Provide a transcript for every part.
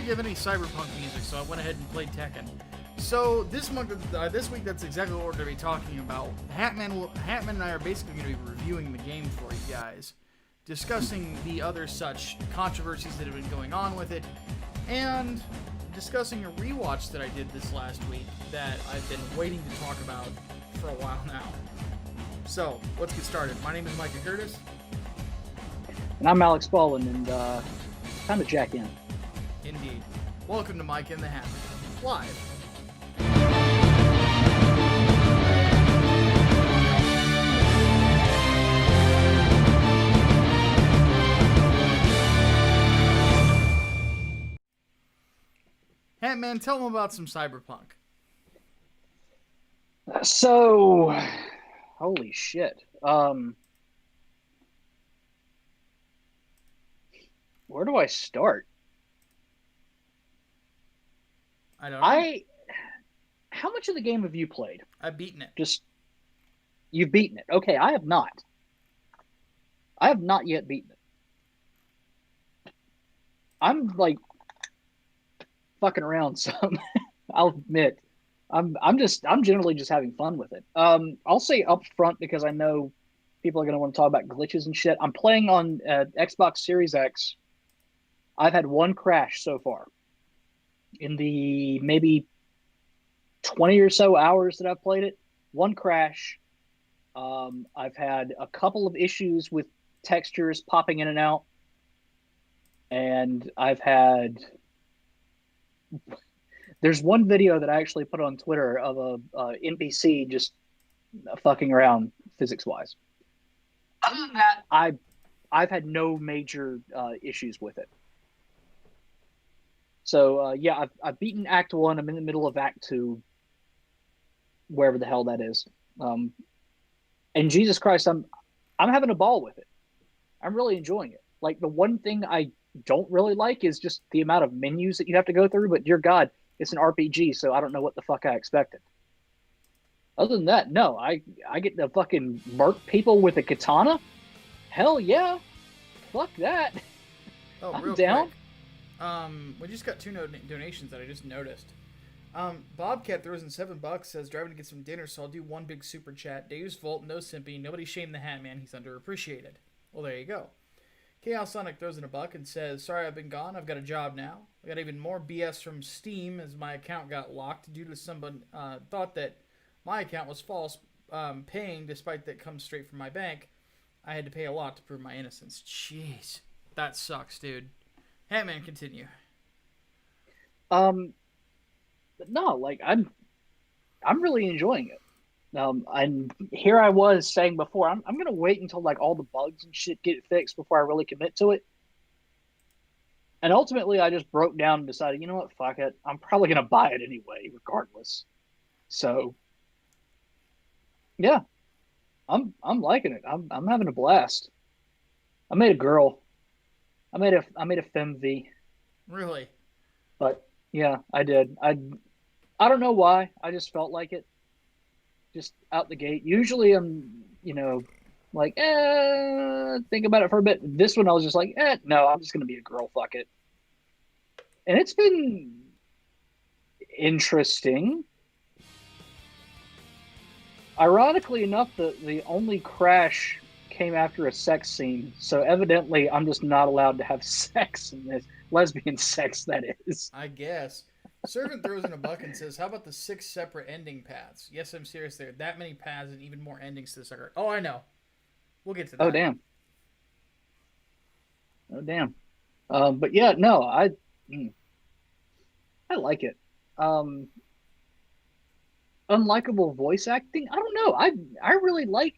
have any Cyberpunk music, so I went ahead and played Tekken. So this week, that's exactly what we're going to be talking about. Hatman and I are basically going to be reviewing the game for you guys, discussing the other such controversies that have been going on with it, and discussing a rewatch that I did this last week that I've been waiting to talk about for a while now. So, let's get started. My name is Micah Curtis. And I'm Alex Baldwin, and time to jack in. Indeed. Welcome to Micah and the Hatman, live. Hatman, tell them about some Cyberpunk. So, holy shit. Where do I start? I don't know. How much of the game have you played? I've beaten it. You've beaten it. Okay, I have not. I have not yet beaten it. I'm like fucking around some. I'll admit. I'm generally just having fun with it. I'll say up front because I know people are going to want to talk about glitches and shit. I'm playing on Xbox Series X. I've had one crash so far in the maybe 20 or so hours that I've played it. One crash. I've had a couple of issues with textures popping in and out. And I've had... There's one video that I actually put on Twitter of a NPC just fucking around physics-wise. Other than that, I've had no major issues with it. So yeah, I've beaten Act 1. I'm in the middle of Act 2, wherever the hell that is. And Jesus Christ, I'm having a ball with it. I'm really enjoying it. Like, the one thing I don't really like is just the amount of menus that you have to go through. But dear God, it's an RPG, so I don't know what the fuck I expected. Other than that, no, I get to fucking murk people with a katana. Hell yeah, fuck that. Oh, I'm real down. Quick. We just got two donations that I just noticed. Bobcat throws in $7, says driving to get some dinner, so I'll do one big super chat. Deus Volt, no simping, nobody shame the Hatman, he's underappreciated. Well, there you go. Chaos Sonic throws in $1 and says, sorry I've been gone, I've got a job now. I got even more BS from Steam as my account got locked due to someone thought that my account was false, paying despite that comes straight from my bank. I had to pay a lot to prove my innocence. Jeez, that sucks, dude. Hatman, continue. But no, like I'm really enjoying it. And here I was saying before, I'm gonna wait until like all the bugs and shit get fixed before I really commit to it. And ultimately, I just broke down and decided, you know what, fuck it. I'm probably gonna buy it anyway, regardless. So, yeah, I'm liking it. I'm having a blast. I made a girl. I made a femv. Really? But yeah, I did. I don't know why. I just felt like it. Just out the gate. Usually I'm, like, think about it for a bit. This one I was just like, no, I'm just going to be a girl. Fuck it. And it's been interesting. Ironically enough, the only crash came after a sex scene. So evidently I'm just not allowed to have sex in this. Lesbian sex, that is. I guess. Servant throws in $1 and says, how about the 6 separate ending paths? Yes, I'm serious. There are that many paths and even more endings to the sucker. Oh, I know. We'll get to that. Oh, damn. But yeah, no, I like it. Unlikable voice acting. I don't know. I really like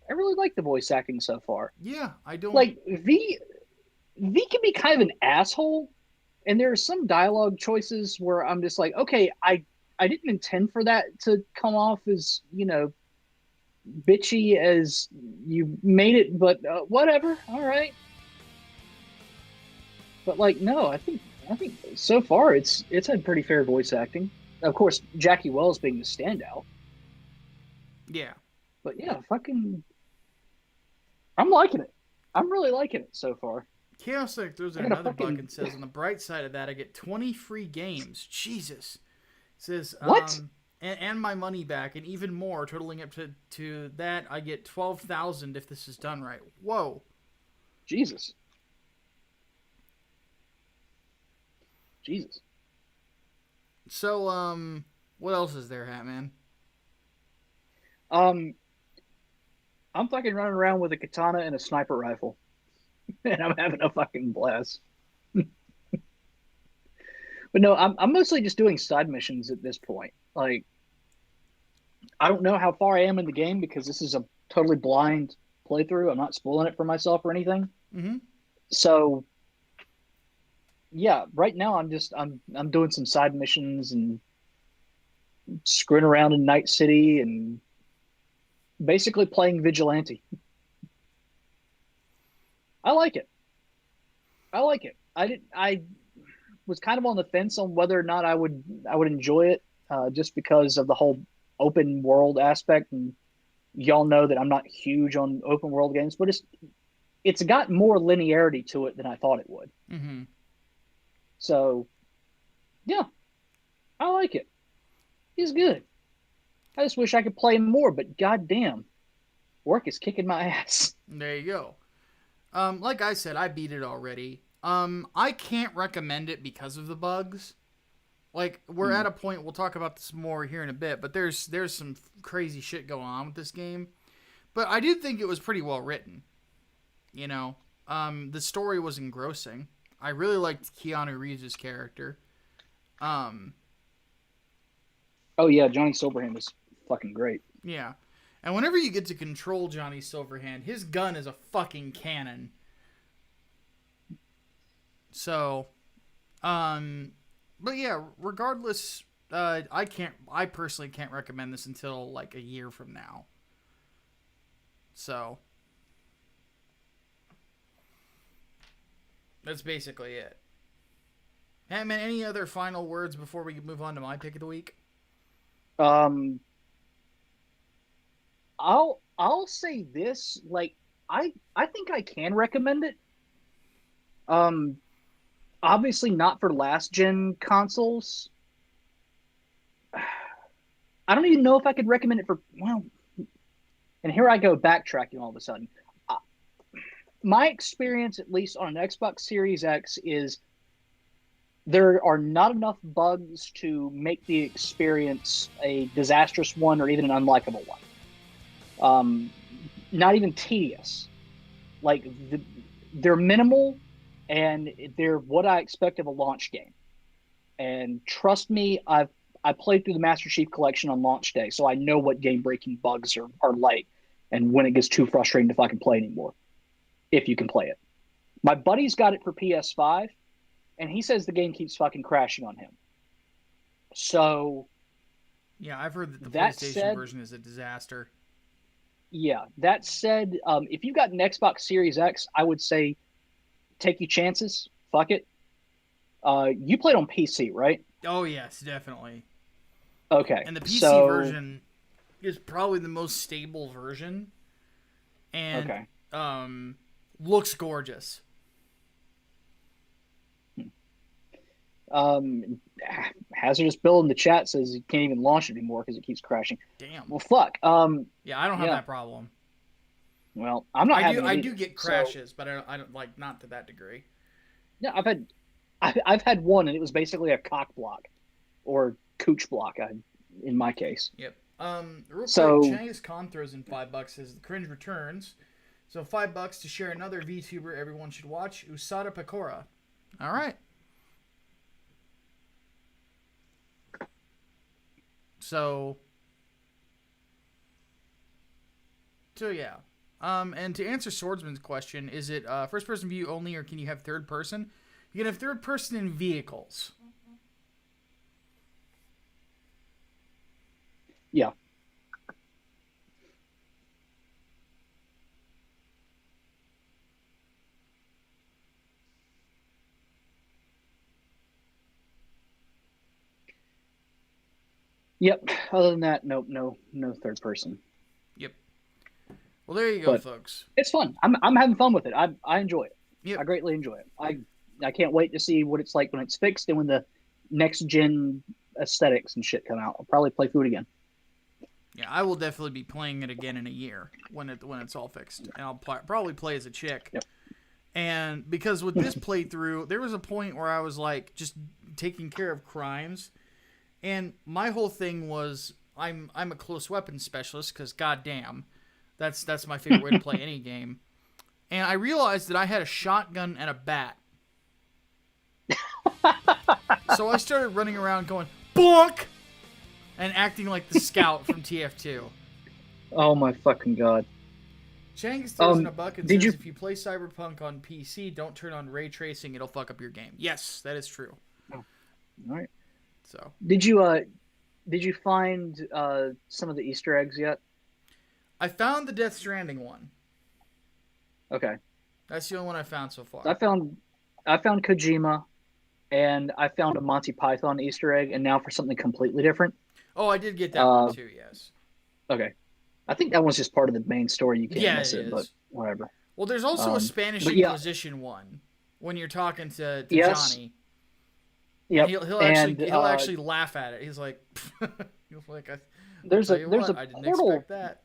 the voice acting so far. Yeah, I don't like V can be kind of an asshole. And there are some dialogue choices where I'm just like, okay, I didn't intend for that to come off as, bitchy as you made it, but whatever. All right. But like, no, I think so far it's had pretty fair voice acting. Of course, Jackie Wells being the standout. Yeah. But yeah, fucking, I'm liking it. I'm really liking it so far. Chaosic throws I in got a another fucking- buck and says, on the bright side of that, I get 20 free games. Jesus. Says, What? and my money back, and even more, totaling up to that, I get 12,000 if this is done right. Whoa. Jesus. So, what else is there, Hatman? I'm fucking running around with a katana and a sniper rifle, and I'm having a fucking blast. But no, I'm mostly just doing side missions at this point. Like, I don't know how far I am in the game because this is a totally blind playthrough. I'm not spoiling it for myself or anything. Mm-hmm. So, yeah, right now I'm doing some side missions and screwing around in Night City and basically playing vigilante. I like it. I was kind of on the fence on whether or not I would enjoy it, just because of the whole open world aspect. And y'all know that I'm not huge on open world games, but it's got more linearity to it than I thought it would. Mm-hmm. So, yeah, I like it. He's good. I just wish I could play him more, but goddamn, work is kicking my ass. There you go. Like I said, I beat it already. I can't recommend it because of the bugs. Like, we're at a point, we'll talk about this more here in a bit, but there's some crazy shit going on with this game. But I did think it was pretty well written. You know, the story was engrossing. I really liked Keanu Reeves' character. Oh yeah, Johnny Silverhand is fucking great. Yeah. And whenever you get to control Johnny Silverhand, his gun is a fucking cannon. So, but yeah, regardless, I personally can't recommend this until like a year from now. So, that's basically it. Hey man, any other final words before we move on to my pick of the week? I'll say this, like, I think I can recommend it. Obviously not for last gen consoles. I don't even know if I could recommend it for, well, and here I go backtracking all of a sudden. My experience, at least on an Xbox Series X, is there are not enough bugs to make the experience a disastrous one or even an unlikable one. Not even tedious. Like, they're minimal, and they're what I expect of a launch game. And trust me, I played through the Master Chief Collection on launch day, so I know what game-breaking bugs are like, and when it gets too frustrating to fucking play anymore, if you can play it. My buddy's got it for PS5, and he says the game keeps fucking crashing on him. So, yeah, I've heard that the that PlayStation said, version is a disaster. Yeah, that said, if you've got an Xbox Series X, I would say take your chances. Fuck it. You played on PC, right? Oh yes, definitely. Okay. And the PC version is probably the most stable version, and looks gorgeous. Hazardous Bill in the chat says you can't even launch it anymore because it keeps crashing. Damn. Well, fuck. Yeah, I don't have that problem. Well, I'm not. I do get crashes, but I don't like, not to that degree. Yeah, I've had one, and it was basically a cock block or cooch block. In my case. Yep. Real quick, Chinese Con throws in $5. Says the cringe returns. So $5 to share another VTuber everyone should watch, Usada Pecora. All right. So yeah. And to answer Swordsman's question, is it first person view only, or can you have third person? You can have third person in vehicles. Yeah. Yep. Other than that, no third person. Yep. Well, there you go, folks. It's fun. I'm having fun with it. I enjoy it. Yep. I greatly enjoy it. I can't wait to see what it's like when it's fixed and when the next gen aesthetics and shit come out. I'll probably play through it again. Yeah, I will definitely be playing it again in a year when it's all fixed, and I'll probably play as a chick. Yep. And because with this playthrough, there was a point where I was like just taking care of crimes, and my whole thing was I'm a close weapons specialist because goddamn, that's my favorite way to play any game. And I realized that I had a shotgun and a bat. So I started running around going bonk and acting like the scout from TF2. Oh my fucking god. Chang throws in a bucket did says you- if you play Cyberpunk on PC, don't turn on ray tracing, it'll fuck up your game. Yes, that is true. All right. So Did you find some of the Easter eggs yet? I found the Death Stranding one. Okay. That's the only one I found so far. I found Kojima, and I found a Monty Python Easter egg, and now for something completely different. Oh, I did get that one too, yes. Okay. I think that one's just part of the main story. You can't miss it, is. but whatever. Well, there's also a Spanish but yeah. Inquisition one when you're talking to Yes. Johnny. Yeah. He'll actually laugh at it. He's like, he's like, there's a I didn't portal. expect that.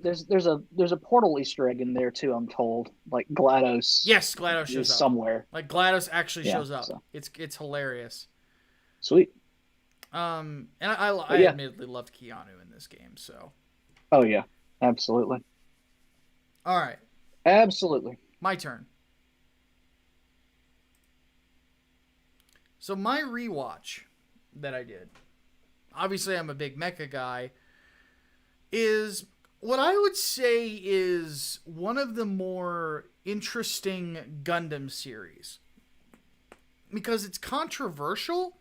There's a portal Easter egg in there too. I'm told, like GLaDOS. Yes, GLaDOS shows up somewhere. Like GLaDOS actually shows up. So. It's hilarious. Sweet. And I admittedly loved Keanu in this game. So. Oh yeah, absolutely. All right. Absolutely. My turn. So my rewatch that I did, obviously I'm a big mecha guy, is what I would say is one of the more interesting Gundam series. Because it's controversial,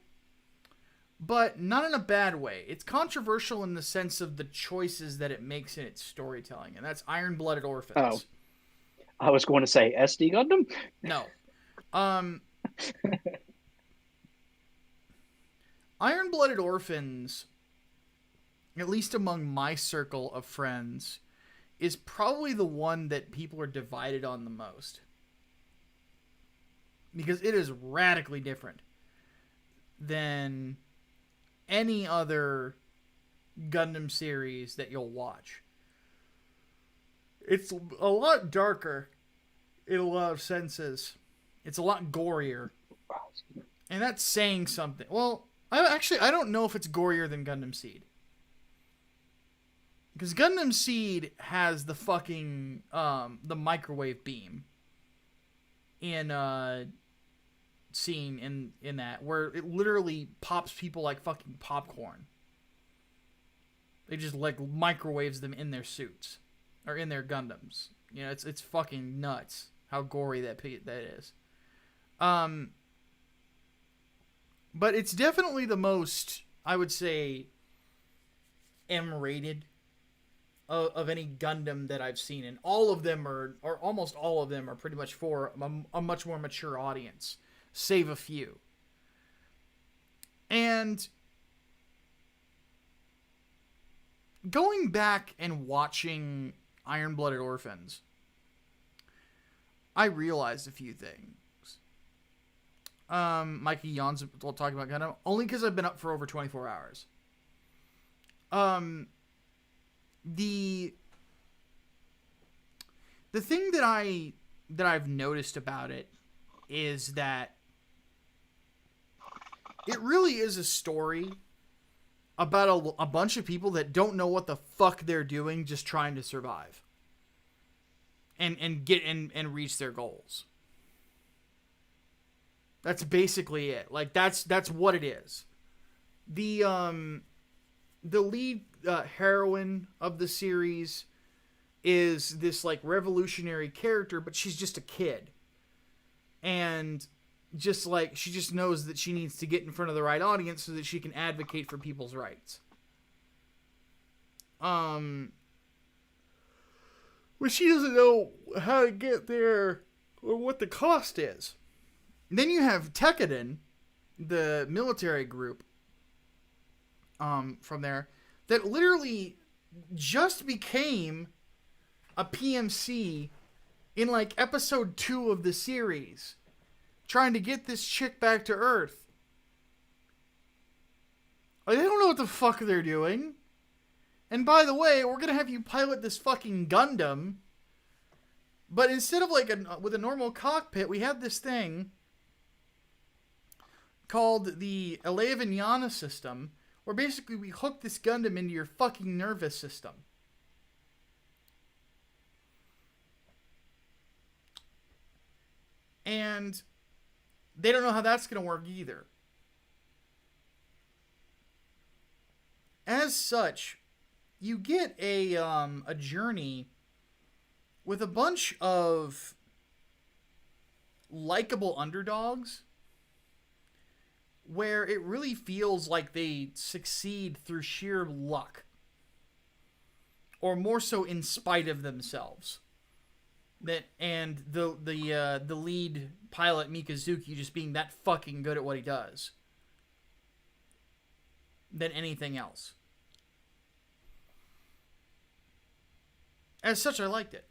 but not in a bad way. It's controversial in the sense of the choices that it makes in its storytelling, and that's Iron-Blooded Orphans. Oh. I was going to say SD Gundam? No. Iron-Blooded Orphans, at least among my circle of friends, is probably the one that people are divided on the most. Because it is radically different than any other Gundam series that you'll watch. It's a lot darker in a lot of senses. It's a lot gorier. And that's saying something. Well, I don't know if it's gorier than Gundam Seed. Because Gundam Seed has the fucking, the microwave beam in, scene in that, where it literally pops people like fucking popcorn. They just, like, microwaves them in their suits. Or in their Gundams. You know, it's fucking nuts how gory that is. But it's definitely the most, I would say, M-rated of any Gundam that I've seen. And all of them or almost all of them are pretty much for a much more mature audience. Save a few. And going back and watching Iron-Blooded Orphans, I realized a few things. Micah yawns while talking about Gundam, only because I've been up for over 24 hours. The thing that I've noticed about it is that it really is a story about a bunch of people that don't know what the fuck they're doing, just trying to survive and get and reach their goals. That's basically it. Like that's what it is. The lead heroine of the series is this like revolutionary character, but she's just a kid. And just like she just knows that she needs to get in front of the right audience so that she can advocate for people's rights. But she doesn't know how to get there or what the cost is. Then you have Tekkadan, the military group from there, that literally just became a PMC in like episode 2 of the series, trying to get this chick back to Earth. Like, they don't know what the fuck they're doing. And by the way, we're gonna have you pilot this fucking Gundam, but instead of like with a normal cockpit, we have this thing called the Eleva system, where basically we hook this Gundam into your fucking nervous system. And they don't know how that's going to work either. As such, you get a journey with a bunch of likable underdogs where it really feels like they succeed through sheer luck, or more so in spite of themselves. And the lead pilot Mikazuki just being that fucking good at what he does than anything else. As such, I liked it.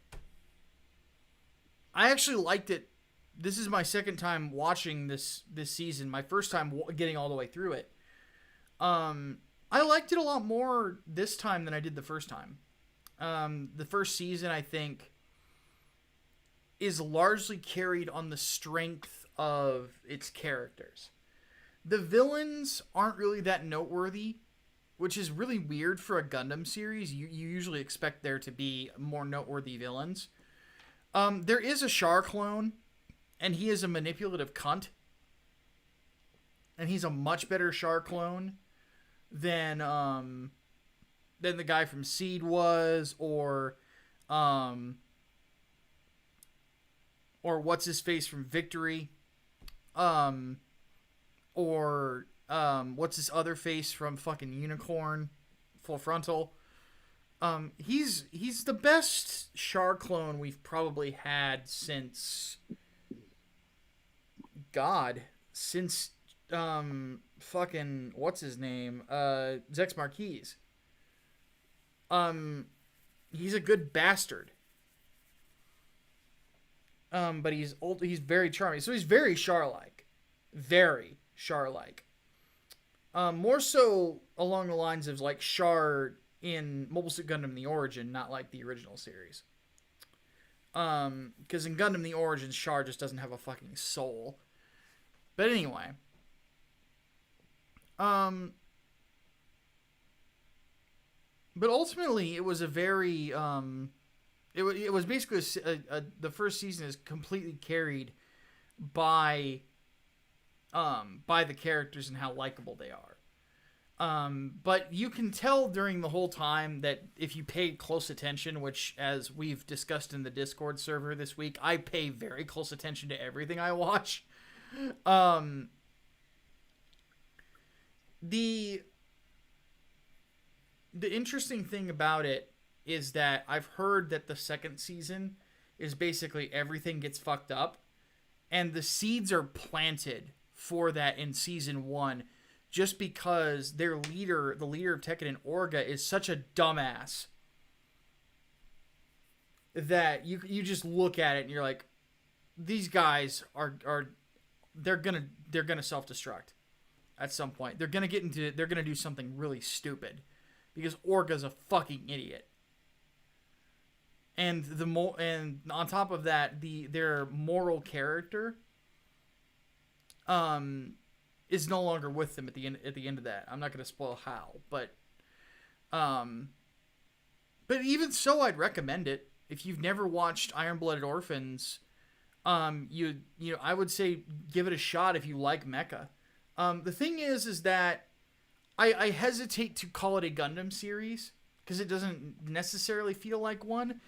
I actually liked it. This is my second time watching this season. My first time getting all the way through it. I liked it a lot more this time than I did the first time. The first season, I think, is largely carried on the strength of its characters. The villains aren't really that noteworthy, which is really weird for a Gundam series. You usually expect there to be more noteworthy villains. There is a Char clone, and he is a manipulative cunt. And he's a much better Char clone than the guy from Seed was, or what's his face from Victory, or what's his other face from fucking Unicorn, Full Frontal. He's the best Char clone we've probably had since fucking what's his name, Zex Marquise. He's a good bastard. But he's old. He's very charming. So he's very Char-like. Very Char-like. More so along the lines of like Char in Mobile Suit Gundam The Origin, not like the original series. Because in Gundam The Origin, Char just doesn't have a fucking soul. But anyway. But ultimately, it was a very... It was basically the first season is completely carried by the characters and how likable they are. But you can tell during the whole time that if you pay close attention, which as we've discussed in the Discord server this week, I pay very close attention to everything I watch. The interesting thing about it is that I've heard that the second season is basically everything gets fucked up, and the seeds are planted for that in season 1, just because their leader, the leader of Tekkadan, Orga, is such a dumbass that you just look at it and you're like, these guys are they're gonna self-destruct at some point. They're gonna do something really stupid because Orga's a fucking idiot. And and on top of that, their moral character is no longer with them at the end of that. I'm not going to spoil how, but even so, I'd recommend it if you've never watched Iron-Blooded Orphans. I would say give it a shot if you like mecha. The thing is that I hesitate to call it a Gundam series because it doesn't necessarily feel like one.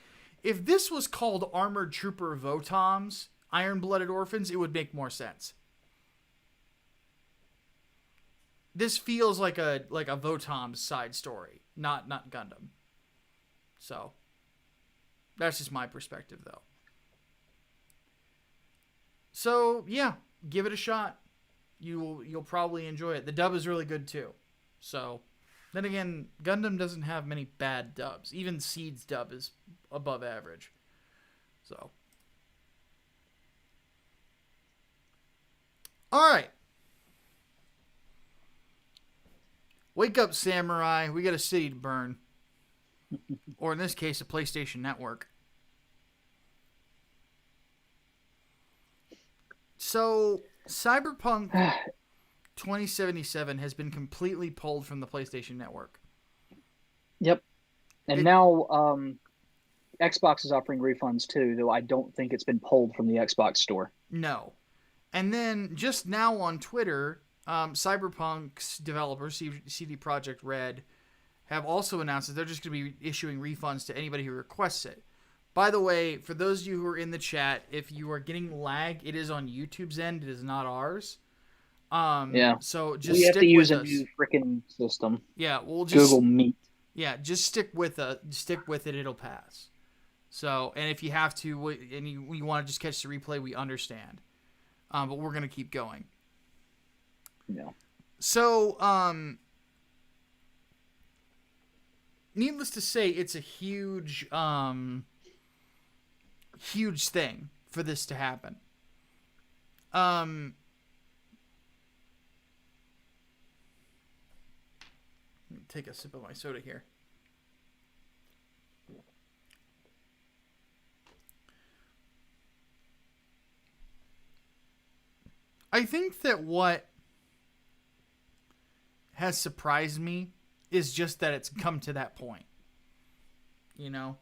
If this was called Armored Trooper Votoms, Iron-Blooded Orphans, it would make more sense. This feels like a Votoms side story, not Gundam. So, that's just my perspective, though. So, yeah, give it a shot. You'll probably enjoy it. The dub is really good, too. So, then again, Gundam doesn't have many bad dubs. Even Seed's dub is above average. So, All right. Wake up, samurai. We got a city to burn. Or in this case, a PlayStation Network. So, Cyberpunk 2077 has been completely pulled from the PlayStation Network. Yep. And now Xbox is offering refunds too, though I don't think it's been pulled from the Xbox store. No. And then just now on Twitter, Cyberpunk's developers, CD Projekt Red, have also announced that they're just going to be issuing refunds to anybody who requests it. By the way, for those of you who are in the chat, if you are getting lag, it is on YouTube's end. It is not ours. Yeah. So just we have stick to use with a us. new freaking system. Yeah, we'll just Google Meet. Yeah, just stick with it. It'll pass. So, and if you have to, and you want to just catch the replay, we understand. But we're gonna keep going. Yeah. So, needless to say, it's a huge, huge thing for this to happen. Let me take a sip of my soda here. I think that what has surprised me is just that it's come to that point. You know?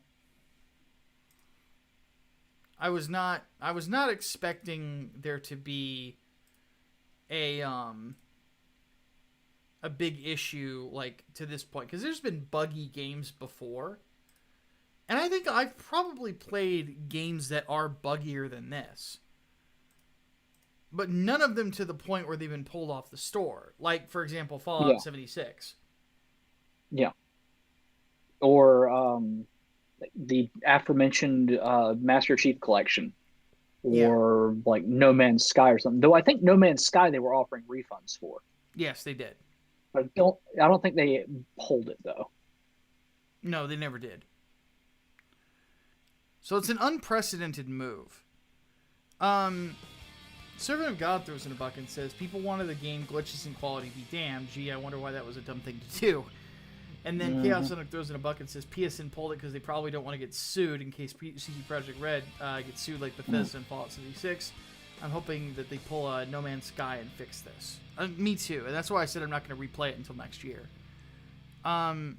I was not expecting there to be a big issue like to this point, because there's been buggy games before. And I think I've probably played games that are buggier than this. But none of them to the point where they've been pulled off the store. Like, for example, Fallout 76. Yeah. Or the aforementioned Master Chief Collection. Or like No Man's Sky or something. Though I think No Man's Sky they were offering refunds for. Yes, they did. I don't think they pulled it though. No, they never did. So it's an unprecedented move. Servant of God throws in a bucket and says, people wanted the game glitches and quality be damned. Gee, I wonder why that was a dumb thing to do. And then Chaos Sonic throws in a bucket and says, PSN pulled it because they probably don't want to get sued in case CD Projekt Red gets sued like Bethesda and Fallout 76. I'm hoping that they pull No Man's Sky and fix this. Me too. And that's why I said I'm not going to replay it until next year. Mass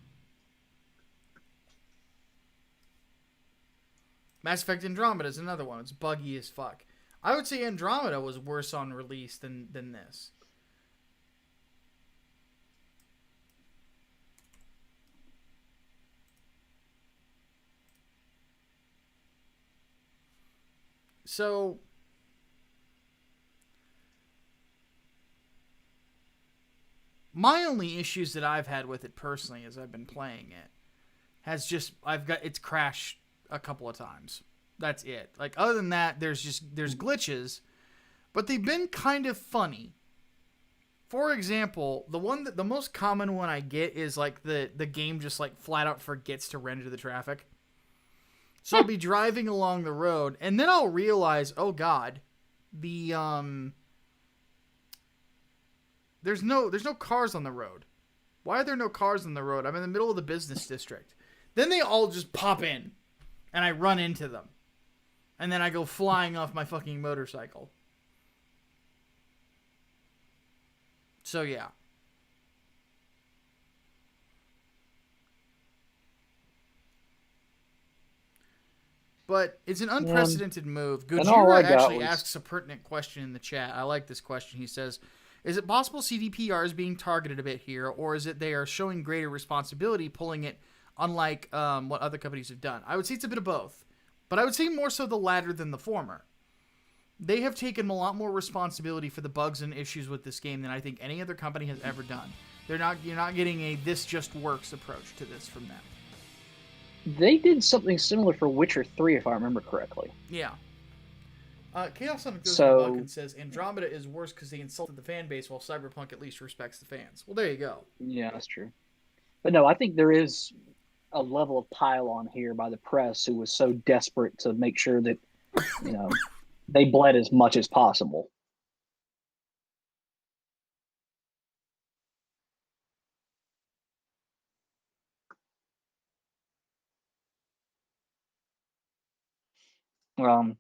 Effect Andromeda is another one. It's buggy as fuck. I would say Andromeda was worse on release than this. So, my only issues that I've had with it personally as I've been playing it it's crashed a couple of times. That's it. Like, other than that, there's glitches, but they've been kind of funny. For example, the most common one I get is like the game just like flat out forgets to render the traffic. So I'll be driving along the road and then I'll realize, oh god, there's no cars on the road. Why are there no cars on the road? I'm in the middle of the business district. Then they all just pop in and I run into them. And then I go flying off my fucking motorcycle. So, yeah. But it's an unprecedented move. Gojira actually asks a pertinent question in the chat. I like this question. He says, is it possible CDPR is being targeted a bit here, or is it they are showing greater responsibility, pulling it unlike what other companies have done? I would say it's a bit of both. But I would say more so the latter than the former. They have taken a lot more responsibility for the bugs and issues with this game than I think any other company has ever done. You're not getting a this just works approach to this from them. They did something similar for Witcher 3, if I remember correctly. Yeah. Chaos Sonic goes to the book and says, Andromeda is worse because they insulted the fan base, while Cyberpunk at least respects the fans. Well, there you go. Yeah, that's true. But no, I think there is a level of pile-on here by the press who was so desperate to make sure that, they bled as much as possible. Um,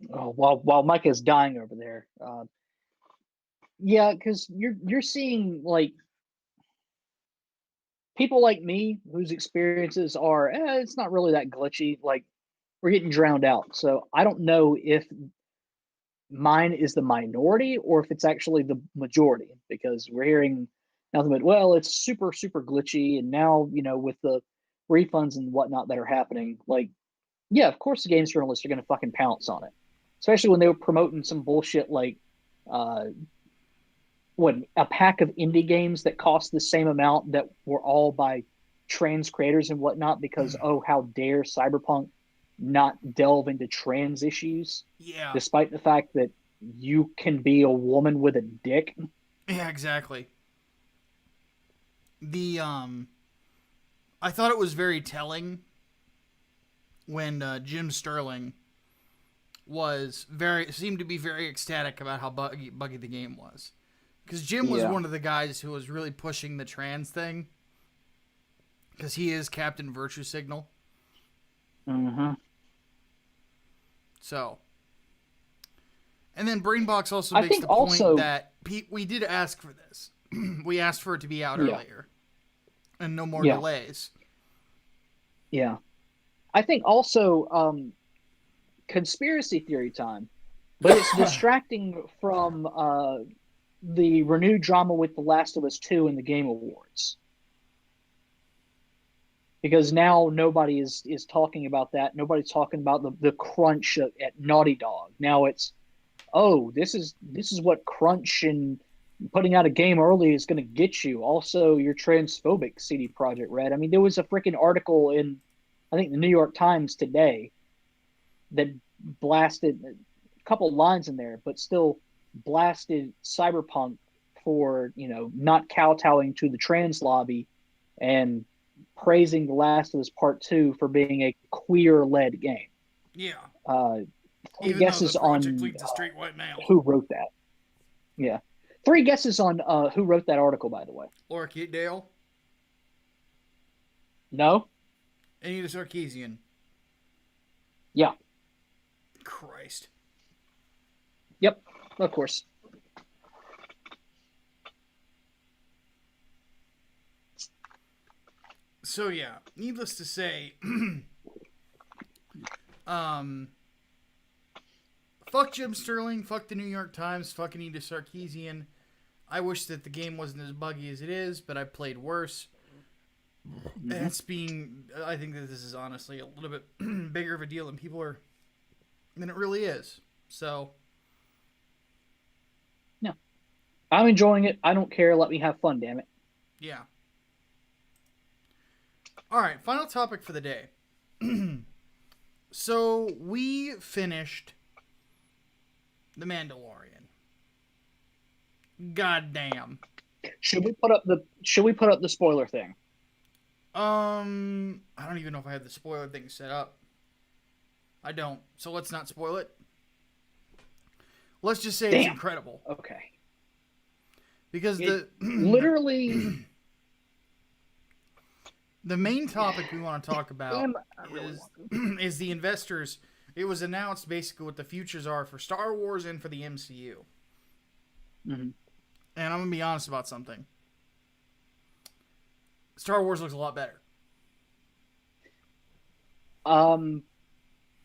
while Micah's dying over there, yeah, because you're seeing like people like me whose experiences are it's not really that glitchy. Like we're getting drowned out. So I don't know if mine is the minority or if it's actually the majority because we're hearing nothing but well, it's super glitchy, and now with the refunds and whatnot that are happening, like yeah, of course the games journalists are going to fucking pounce on it, especially when they were promoting some bullshit like uh what a pack of indie games that cost the same amount that were all by trans creators and whatnot because oh how dare Cyberpunk not delve into trans issues Yeah. despite the fact that you can be a woman with a dick. Yeah, exactly. The I thought it was very telling when Jim Sterling seemed to be very ecstatic about how buggy the game was. Because Jim was Yeah. one of the guys who was really pushing the trans thing. Because he is Captain Virtue Signal. Mm-hmm. So. And then Brainbox also I makes think the point also, that we did ask for this. We asked for it to be out yeah, earlier. And no more yeah, delays. yeah. I think also conspiracy theory time, but it's distracting from the renewed drama with The Last of Us 2 in the Game Awards. Because now nobody is talking about that. Nobody's talking about the crunch at Naughty Dog. Now it's oh this is what crunch and putting out a game early is going to get you. Also, you're transphobic, CD Projekt Red. I mean, there was a freaking article in I think the New York Times today that blasted a couple lines in there, but still blasted Cyberpunk for not kowtowing to the trans lobby and praising The Last of Us Part Two for being a queer-led game. Yeah. Uh, three Even though the guesses project on leads to straight white male. who wrote that. Yeah, three guesses on who wrote that article, by the way. Laura Dale. No. Anita Sarkeesian. Yeah. Christ. Yep. Of course. So yeah, needless to say, fuck Jim Sterling, fuck the New York Times, fuck Anita Sarkeesian. I wish that the game wasn't as buggy as it is, but I played worse. Mm-hmm. I think that this is honestly a little bit bigger of a deal than it really is. So. Yeah. I'm enjoying it. I don't care. Let me have fun, damn it. Yeah. All right, final topic for the day. So we finished The Mandalorian. God damn. Should we put up the spoiler thing? I don't even know if I have the spoiler thing set up. I don't. So let's not spoil it. Let's just say it's incredible. Okay. Because literally the main topic we want to talk about is the investors. It was announced basically what the futures are for Star Wars and for the MCU. Mm-hmm. And I'm going to be honest about something. Star Wars looks a lot better.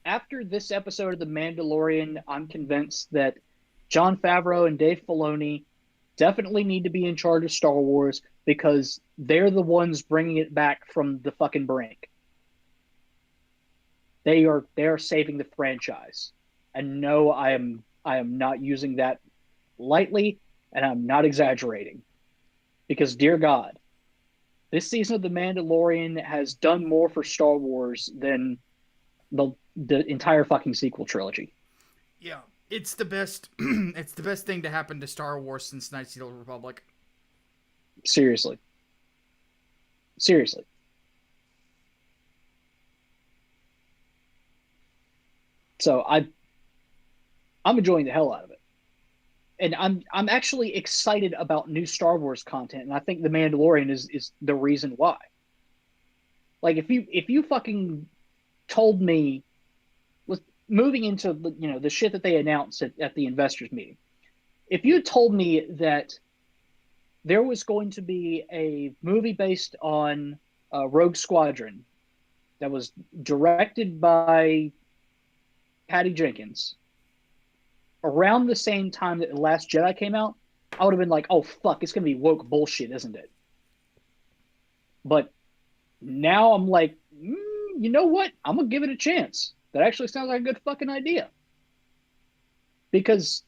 After this episode of The Mandalorian, I'm convinced that Jon Favreau and Dave Filoni definitely need to be in charge of Star Wars because they're the ones bringing it back from the fucking brink. They are saving the franchise. And no, I am not using that lightly, and I'm not exaggerating. Because dear God, this season of The Mandalorian has done more for Star Wars than the entire fucking sequel trilogy. Yeah. It's the best. It's the best thing to happen to Star Wars since Knights of the Old Republic. Seriously. So I'm enjoying the hell out of it, and I'm actually excited about new Star Wars content, and I think The Mandalorian is the reason why. Like if you fucking told me, moving into the shit that they announced at the investors meeting. If you had told me that there was going to be a movie based on Rogue Squadron that was directed by Patty Jenkins around the same time that The Last Jedi came out, I would have been like, oh, fuck, it's going to be woke bullshit, isn't it? But now I'm like, you know what? I'm going to give it a chance. That actually sounds like a good fucking idea. Because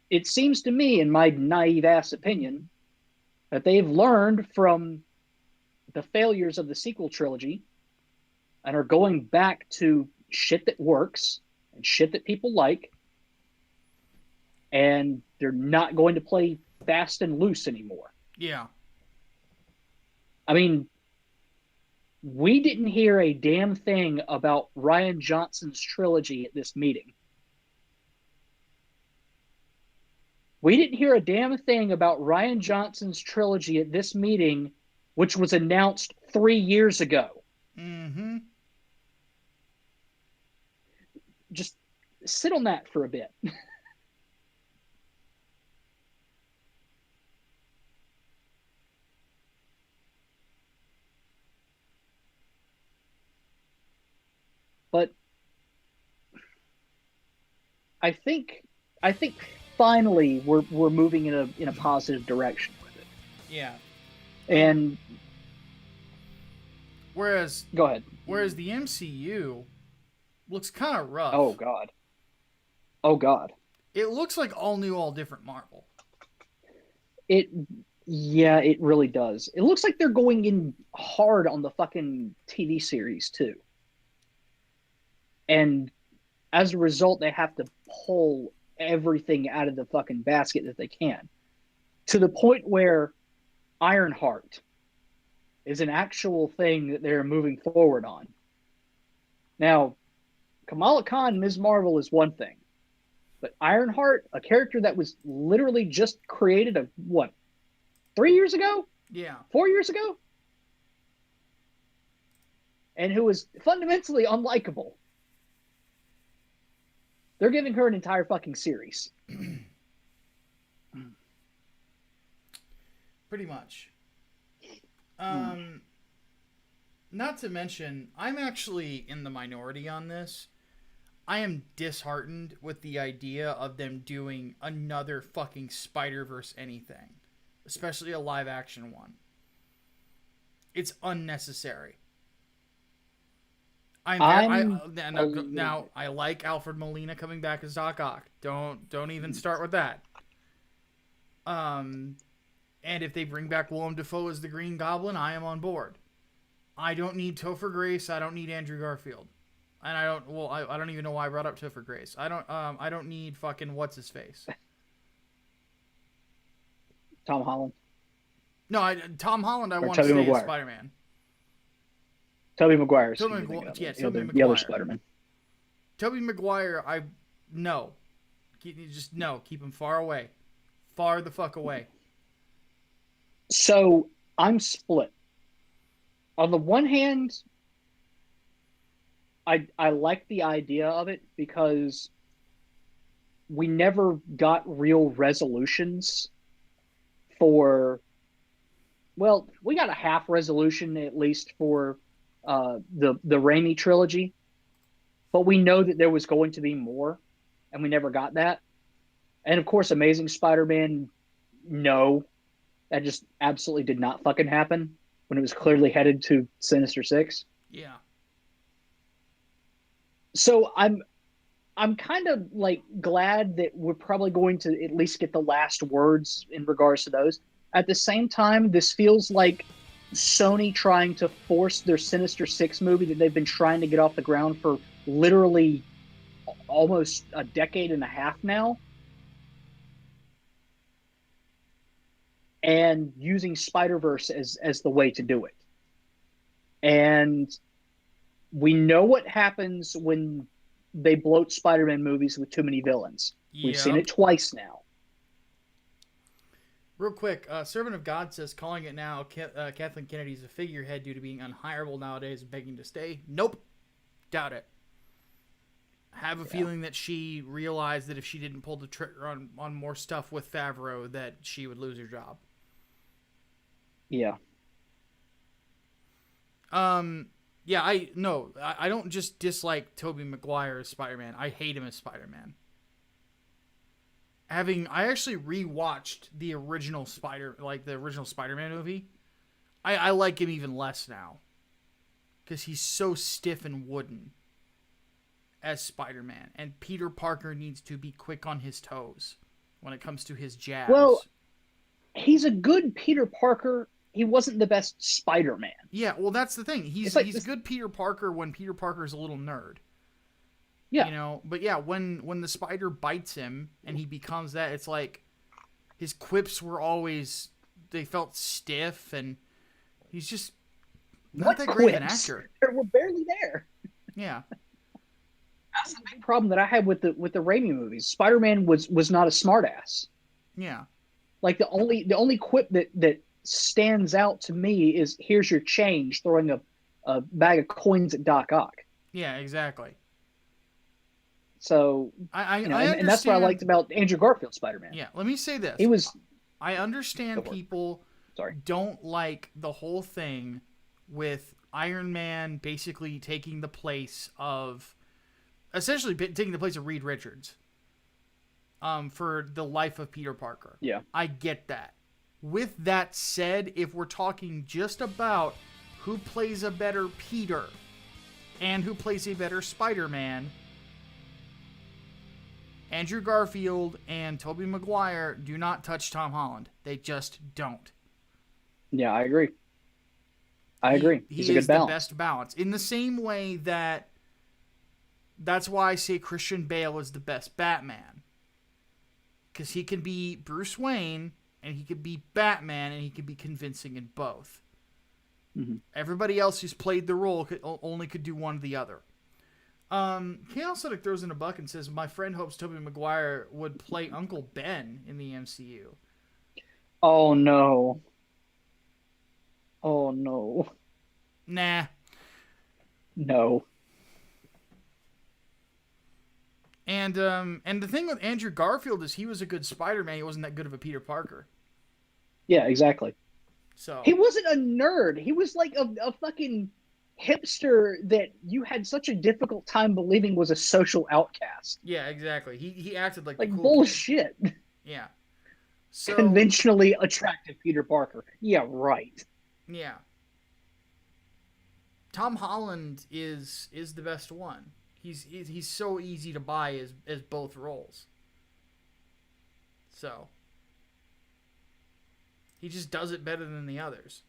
it seems to me, in my naive ass opinion, that they've learned from the failures of the sequel trilogy and are going back to shit that works and shit that people like, and they're not going to play fast and loose anymore. Yeah. I mean, we didn't hear a damn thing about Rian Johnson's trilogy at this meeting. We didn't hear a damn thing about Rian Johnson's trilogy at this meeting, which was announced 3 years ago. Mm-hmm. Just sit on that for a bit. But I think finally we're moving in a positive direction with it. Yeah. And whereas go ahead. Whereas the MCU looks kind of rough. Oh God. It looks like all new, all different Marvel. It really does. It looks like they're going in hard on the fucking TV series too. And as a result, they have to pull everything out of the fucking basket that they can. To the point where Ironheart is an actual thing that they're moving forward on. Now, Kamala Khan, Ms. Marvel is one thing. But Ironheart, a character that was literally just created 3 years ago? Yeah. 4 years ago? And who was fundamentally unlikable. They're giving her an entire fucking series. Pretty much. Not to mention, I'm actually in the minority on this. I am disheartened with the idea of them doing another fucking Spider-Verse anything. Especially a live action one. It's unnecessary. Now I like Alfred Molina coming back as Doc Ock. Don't even start with that. And if they bring back Willem Dafoe as the Green Goblin, I am on board. I don't need Topher Grace. I don't need Andrew Garfield. And I don't even know why I brought up Topher Grace. I don't need fucking what's his face. Tom Holland. No, Tom Holland. I or want to stay as Spider-Man. Tobey Maguire. Tobey Maguire. The other Spider-Man. Tobey Maguire. No. Keep him far away. Far the fuck away. So I'm split. On the one hand, I like the idea of it because we never got real resolutions for. Well, we got a half resolution at least for the Raimi trilogy, but we know that there was going to be more, and we never got that. And of course, Amazing Spider-Man, no, that just absolutely did not fucking happen when it was clearly headed to Sinister Six. Yeah. So I'm kind of like glad that we're probably going to at least get the last words in regards to those. At the same time, this feels like Sony trying to force their Sinister Six movie that they've been trying to get off the ground for literally almost a decade and a half now. And using Spider-Verse as the way to do it. And we know what happens when they bloat Spider-Man movies with too many villains. Yep. We've seen it twice now. Real quick, Servant of God says, calling it now, Kathleen Kennedy is a figurehead due to being unhireable nowadays and begging to stay. Nope. Doubt it. have a feeling that she realized that if she didn't pull the trigger on more stuff with Favreau, that she would lose her job. Yeah. Yeah, I don't just dislike Tobey Maguire as Spider-Man. I hate him as Spider-Man. I actually rewatched the original Spider-Man movie. I like him even less now. Because he's so stiff and wooden as Spider-Man. And Peter Parker needs to be quick on his toes when it comes to his jabs. Well, he's a good Peter Parker. He wasn't the best Spider-Man. Yeah, well, that's the thing. He's good Peter Parker when Peter Parker's a little nerd. Yeah. You know, but yeah, when the spider bites him and he becomes that, it's like his quips were always, they felt stiff, and he's just not that great of an actor. We're barely there. Yeah. That's the big problem that I had with the Raimi movies. Spider-Man was not a smartass. Yeah. Like the only quip that stands out to me is, "Here's your change," throwing a bag of coins at Doc Ock. Yeah, exactly. So I and that's what I liked about Andrew Garfield's Spider-Man. Yeah, let me say this. I understand people don't like the whole thing with Iron Man basically taking the place of, essentially taking the place of Reed Richards. For the life of Peter Parker. Yeah. I get that. With that said, if we're talking just about who plays a better Peter and who plays a better Spider-Man, Andrew Garfield and Tobey Maguire do not touch Tom Holland. They just don't. Yeah, I agree. He's a good balance. He is the best balance. In the same way that's why I say Christian Bale is the best Batman. Because he can be Bruce Wayne, and he could be Batman, and he could be convincing in both. Mm-hmm. Everybody else who's played the role only could do one or the other. Chaos Sonic throws in a buck and says, "My friend hopes Tobey Maguire would play Uncle Ben in the MCU." Oh no. Oh no. Nah. No. And the thing with Andrew Garfield is he was a good Spider-Man. He wasn't that good of a Peter Parker. Yeah, exactly. So he wasn't a nerd. He was like a fucking hipster that you had such a difficult time believing was a social outcast. Yeah, exactly. He acted like cool bullshit. Kid. Yeah. So conventionally attractive Peter Parker. Yeah, right. Yeah. Tom Holland is the best one. He's so easy to buy as both roles. So he just does it better than the others.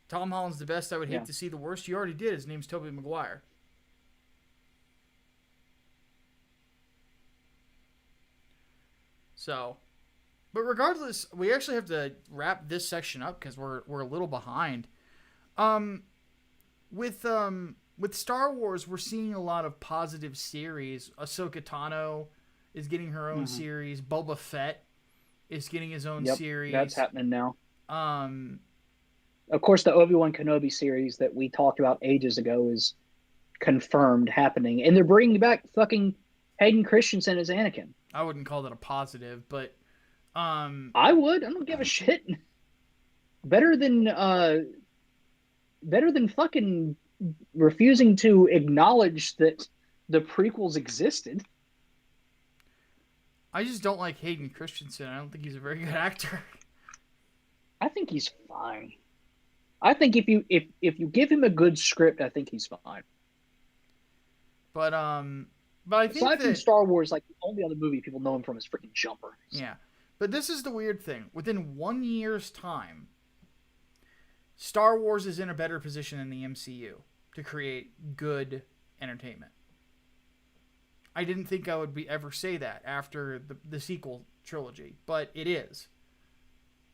Tom Holland's the best. I would hate to see the worst. You already did. His name's Tobey Maguire. So, but regardless, we actually have to wrap this section up because we're a little behind. With Star Wars, we're seeing a lot of positive series. Ahsoka Tano is getting her own series. Boba Fett is getting his own series. That's happening now. Of course, the Obi-Wan Kenobi series that we talked about ages ago is confirmed happening. And they're bringing back fucking Hayden Christensen as Anakin. I wouldn't call that a positive, but... I would. I don't give a shit. Better than fucking refusing to acknowledge that the prequels existed. I just don't like Hayden Christensen. I don't think he's a very good actor. I think he's fine. I think if you give him a good script, I think he's fine. But I think aside from Star Wars, like the only other movie people know him from is freaking Jumper. Yeah, but this is the weird thing. Within 1 year's time, Star Wars is in a better position than the MCU to create good entertainment. I didn't think I would ever say that after the sequel trilogy, but it is.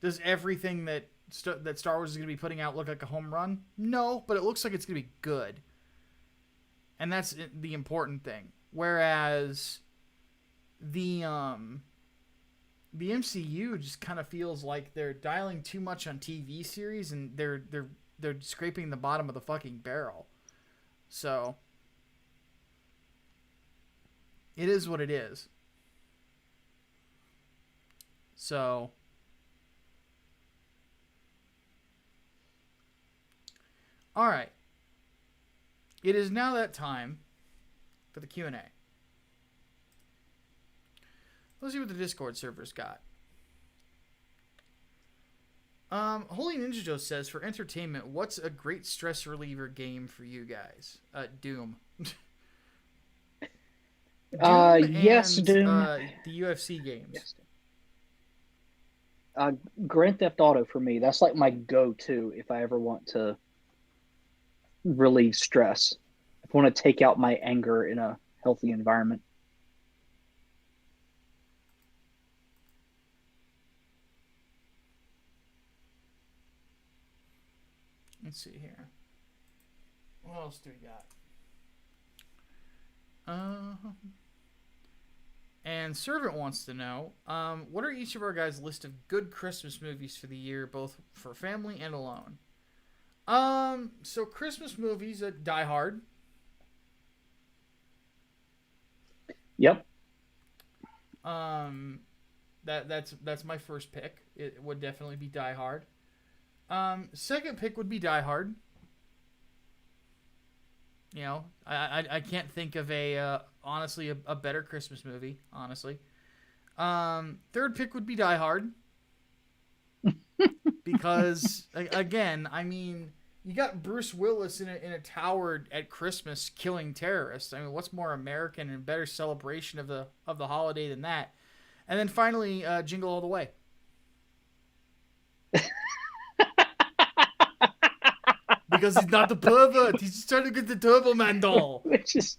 Does everything that Star Wars is going to be putting out look like a home run? No, but it looks like it's going to be good. And that's the important thing. Whereas the MCU just kind of feels like they're dialing too much on TV series and they're scraping the bottom of the fucking barrel. So It is what it is. So, all right. It is now that time for the Q&A. Let's see what the Discord server's got. Holy Ninja Joe says, for entertainment, what's a great stress reliever game for you guys? Doom. Yes, Doom. The UFC games. Yes. Grand Theft Auto for me. That's like my go-to if I ever want to relieve stress. If I want to take out my anger in a healthy environment. Let's see here. What else do we got? And Servant wants to know, what are each of our guys' list of good Christmas movies for the year, both for family and alone? So Christmas movies, Die Hard. Yep. That's my first pick. It would definitely be Die Hard. Second pick would be Die Hard. You know, I can't think of honestly a better Christmas movie, honestly. Third pick would be Die Hard. Because again, I mean, you got Bruce Willis in a tower at Christmas killing terrorists. I mean, what's more American and better celebration of the holiday than that? And then finally, Jingle All the Way. Because he's not the pervert. He's just trying to get the Turbo Man doll. It's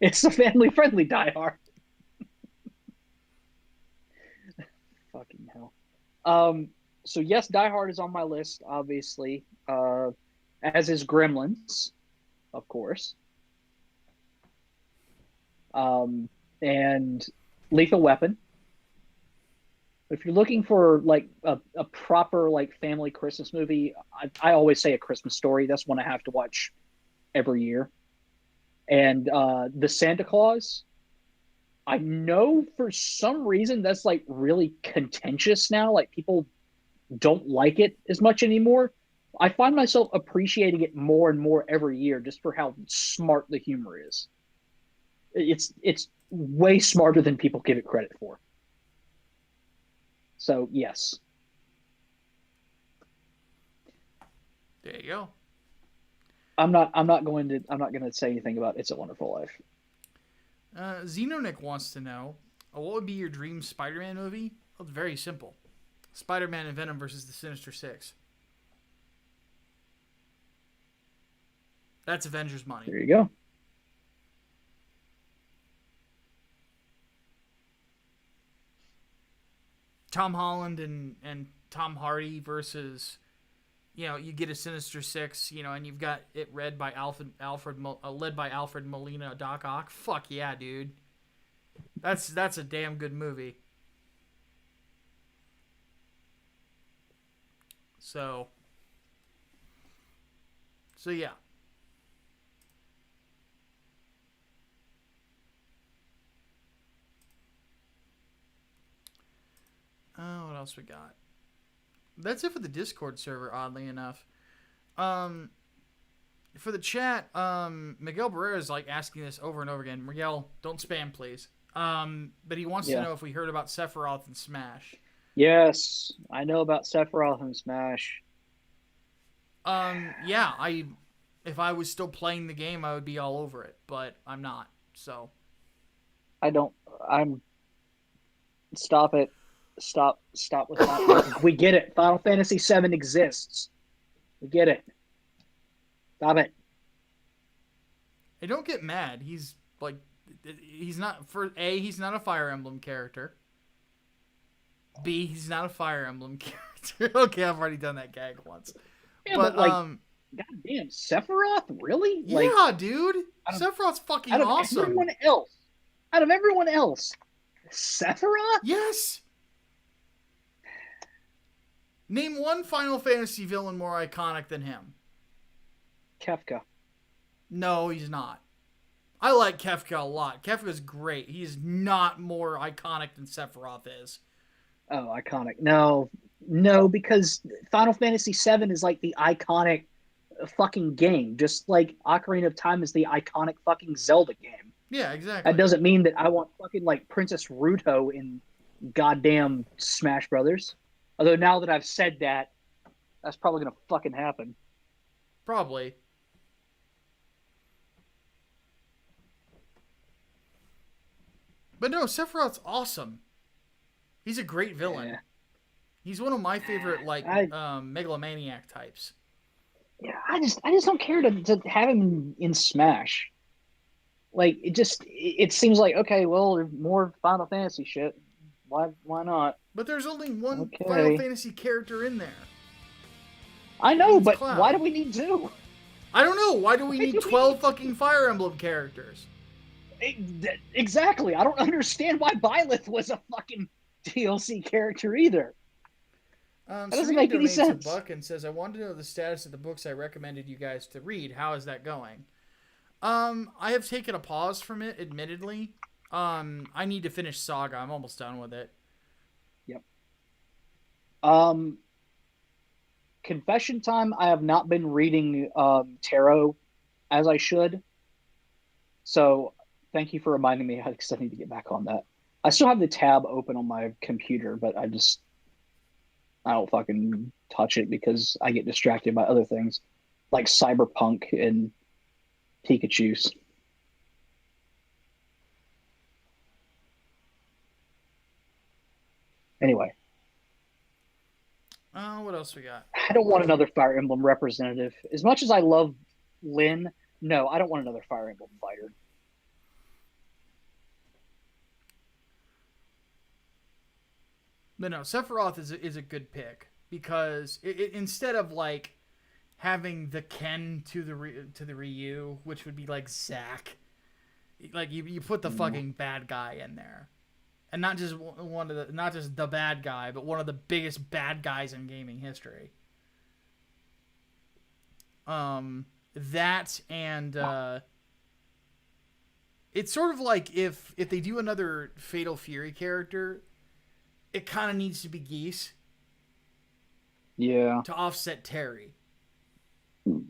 a family friendly Die Hard. Fucking hell. So yes, Die Hard is on my list, obviously. As is Gremlins, of course. And Lethal Weapon. If you're looking for like a proper like family Christmas movie, I always say A Christmas Story. That's one I have to watch every year. And The Santa Claus, I know for some reason that's like really contentious now. Like people don't like it as much anymore. I find myself appreciating it more and more every year just for how smart the humor is. It's way smarter than people give it credit for. So yes. There you go. I'm not going to say anything about It's a Wonderful Life. Xenonic wants to know, what would be your dream Spider-Man movie? Well, it's very simple. Spider-Man and Venom versus the Sinister Six. That's Avengers money. There you go. Tom Holland and Tom Hardy versus, you know, you get a Sinister Six, you know, and you've got it led by Alfred Molina, Doc Ock. Fuck yeah, dude. That's a damn good movie. So yeah. What else we got? That's it for the Discord server, oddly enough. For the chat, Miguel Barrera is like asking this over and over again. Miguel, don't spam, please. But he wants to know if we heard about Sephiroth and Smash. Yes, I know about Sephiroth and Smash. Yeah, if I was still playing the game, I would be all over it, but I'm not. So Stop it. Stop with that. We get it. Final Fantasy VII exists. We get it. Stop it. Hey, don't get mad. He's not a Fire Emblem character. B, he's not a Fire Emblem character. Okay, I've already done that gag once. Yeah, but goddamn, Sephiroth? Really? Yeah, dude. Sephiroth's fucking awesome. Out of everyone else, Sephiroth? Yes. Name one Final Fantasy villain more iconic than him. Kefka. No, he's not. I like Kefka a lot. Kefka's great. He's not more iconic than Sephiroth is. Oh, iconic. No, because Final Fantasy VII is like the iconic fucking game, just like Ocarina of Time is the iconic fucking Zelda game. Yeah, exactly. That doesn't mean that I want fucking like Princess Ruto in goddamn Smash Brothers. Although now that I've said that, that's probably gonna fucking happen. Probably. But no, Sephiroth's awesome. He's a great villain. Yeah. He's one of my favorite megalomaniac types. Yeah, I just don't care to have him in Smash. Like it seems like okay, well, more Final Fantasy shit. Why not? But there's only one Okay. Final Fantasy character in there. I know, It's but Cloud. why do we need two? I don't know. Why do we need 12 fucking Fire Emblem characters? Exactly. I don't understand why Byleth was a fucking DLC character either. That doesn't make any sense. $1 and says, I want to know the status of the books I recommended you guys to read. How is that going? I have taken a pause from it, admittedly. I need to finish Saga. I'm almost done with it. Yep. Confession time, I have not been reading tarot as I should. So thank you for reminding me because I need to get back on that. I still have the tab open on my computer, but I don't fucking touch it because I get distracted by other things like Cyberpunk and Pikachu's. Anyway. What else we got? I don't want another Fire Emblem representative. As much as I love Lyn, no, I don't want another Fire Emblem fighter. But no, Sephiroth is a good pick because instead of like having the Ken to the Ryu, which would be like Zack, like you put the fucking bad guy in there, and not just the bad guy, but one of the biggest bad guys in gaming history. That and it's sort of like if they do another Fatal Fury character, it kind of needs to be Geese. Yeah. To offset Terry. You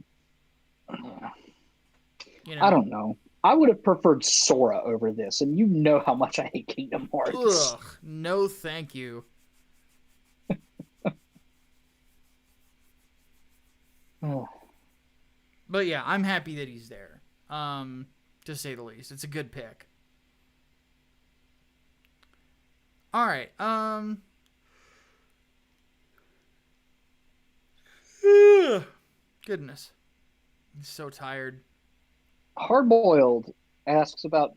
know? I don't know. I would have preferred Sora over this, and you know how much I hate Kingdom Hearts. Ugh, no thank you. But yeah, I'm happy that he's there. To say the least. It's a good pick. Alright, goodness. I'm so tired. Hardboiled asks about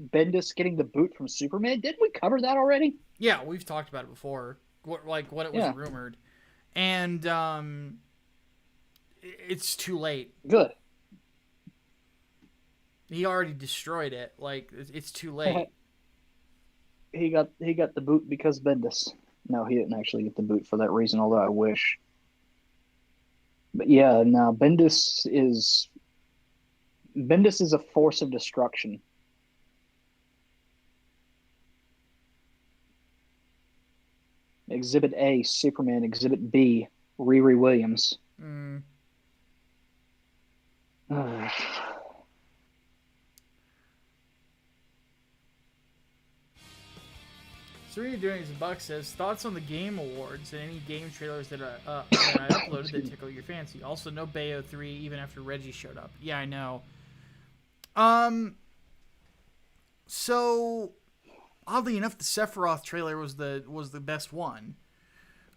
Bendis getting the boot from Superman. Didn't we cover that already? Yeah, we've talked about it before. What it was rumored. And it's too late. Good. He already destroyed it. Like, it's too late. He got the boot because Bendis. No, he didn't actually get the boot for that reason, although I wish. But yeah, no, Bendis is a force of destruction. Exhibit A, Superman. Exhibit B, Riri Williams. Serena doing some bucks says thoughts on the Game Awards and any game trailers that I uploaded that tickle your fancy. Also, no Bayo 3 even after Reggie showed up. Yeah, I know. So oddly enough, the Sephiroth trailer was the best one.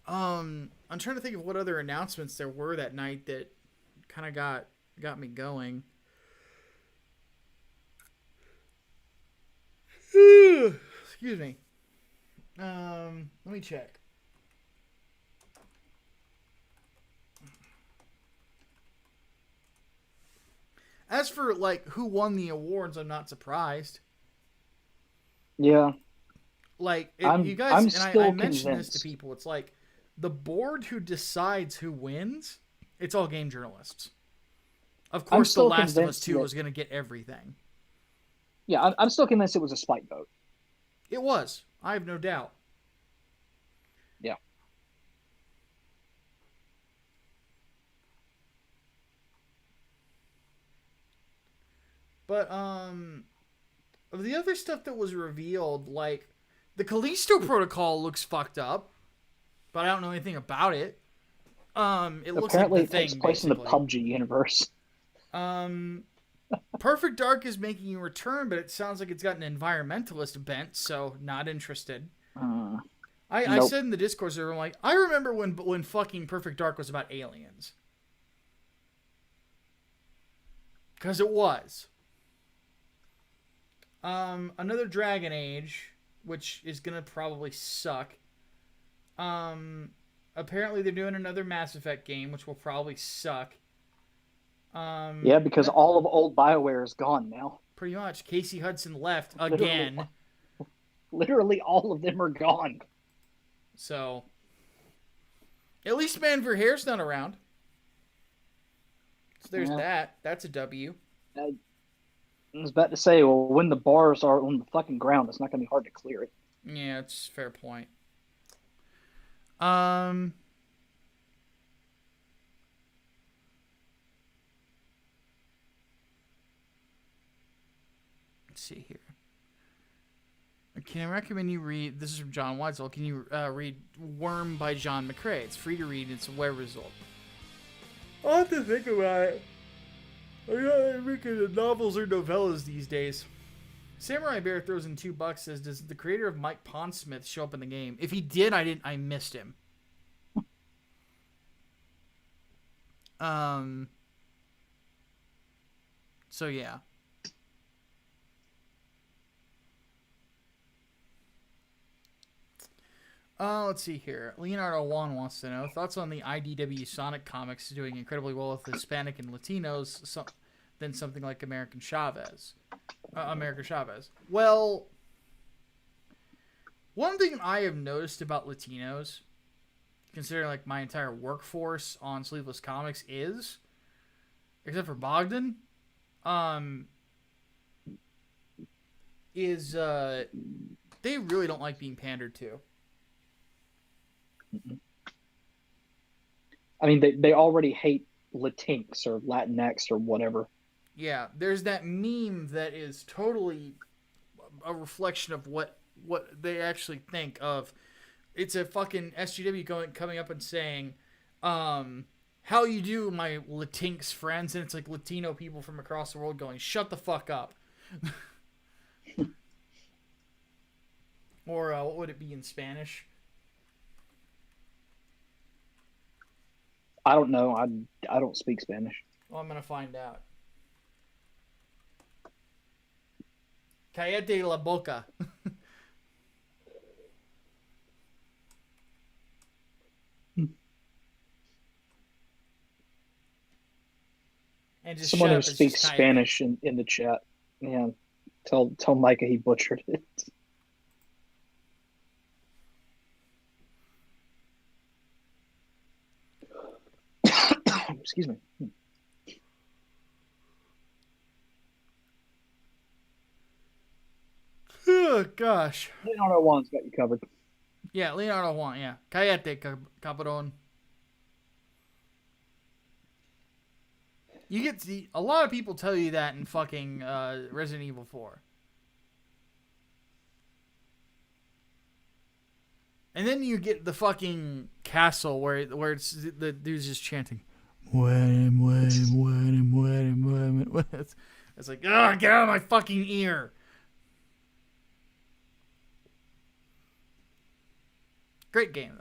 I'm trying to think of what other announcements there were that night that kind of got me going. Excuse me. Let me check. As for like who won the awards, I'm not surprised. Yeah. Like you guys, I mentioned this to people. It's like the board who decides who wins. It's all game journalists. Of course, The Last of Us 2 was going to get everything. Yeah, I'm still convinced it was a spite vote. It was. I have no doubt. Yeah. But of the other stuff that was revealed, like the Callisto Protocol looks fucked up, but I don't know anything about it. It looks like Apparently, the it takes thing place in the basically. PUBG universe. Um, Perfect Dark is making a return, but it sounds like it's got an environmentalist bent, so not interested. Uh, I nope. said in the Discord server, I'm like, I remember when fucking Perfect Dark was about aliens. Because it was. Another Dragon Age, which is gonna probably suck. Um, Apparently they're doing another Mass Effect game, which will probably suck. Yeah, because That all of old BioWare is gone now. pretty much Casey Hudson left Literally, again. literally all of them are gone. So at least Man for Hair's not around. So there's Yeah. that. That's a W. I was about to say, well, when the bars are on the fucking ground, it's not going to be hard to clear it. Yeah, it's a fair point. Um, let's see here. Can I recommend you read? This is from John Weitzel. Can you read Worm by John McCrae? It's free to read. It's a web result. I'll have to think about it. I'm not making novels or novellas these days. Samurai Bear throws in $2. Says, does the creator of Mike Pondsmith show up in the game? If he did, I missed him. So yeah. Let's see here. Leonardo Juan wants to know thoughts on the IDW Sonic comics doing incredibly well with Hispanic and Latinos than something like American Chavez. America Chavez. Well, one thing I have noticed about Latinos, considering like my entire workforce on Sleeveless Comics, is, except for Bogdan, is they really don't like being pandered to. I mean, they already hate Latinx or Latinx or whatever. Yeah, there's that meme that is totally a reflection of what they actually think of. It's a fucking SGW coming up and saying, "How you do, my Latinx friends?" And it's like Latino people from across the world going, "Shut the fuck up." Or what would it be in Spanish? I don't know. I don't speak Spanish. Well, I'm gonna find out. Cállate la boca. And just Someone shut who up. It's just speaks cállate. Spanish in the chat. Yeah, tell Micah he butchered it. Excuse me. Oh, gosh. Leonardo Juan's got you covered. Yeah, Leonardo Juan, yeah. Cállate, cabrón. You get a lot of people tell you that in fucking Resident Evil 4. And then you get the fucking castle where it's the dude's just chanting. It's like, ugh, get out of my fucking ear. Great game,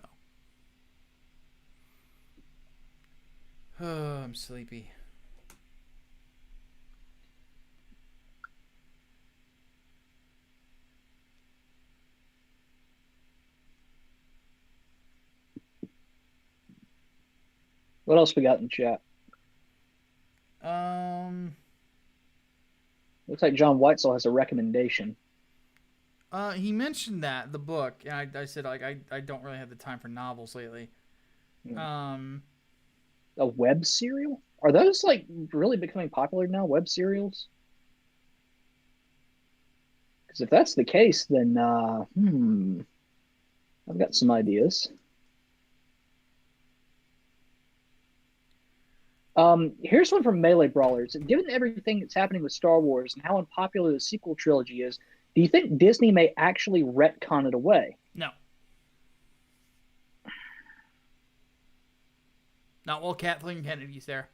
though. Oh, I'm sleepy. What else we got in chat? Looks like John Weitzel has a recommendation. He mentioned that the book, and I said like I don't really have the time for novels lately. A web serial? Are those like really becoming popular now? Web serials? Because if that's the case, then I've got some ideas. Here's one from Melee Brawlers. Given everything that's happening with Star Wars and how unpopular the sequel trilogy is, do you think Disney may actually retcon it away? No. Not while Kathleen Kennedy's there.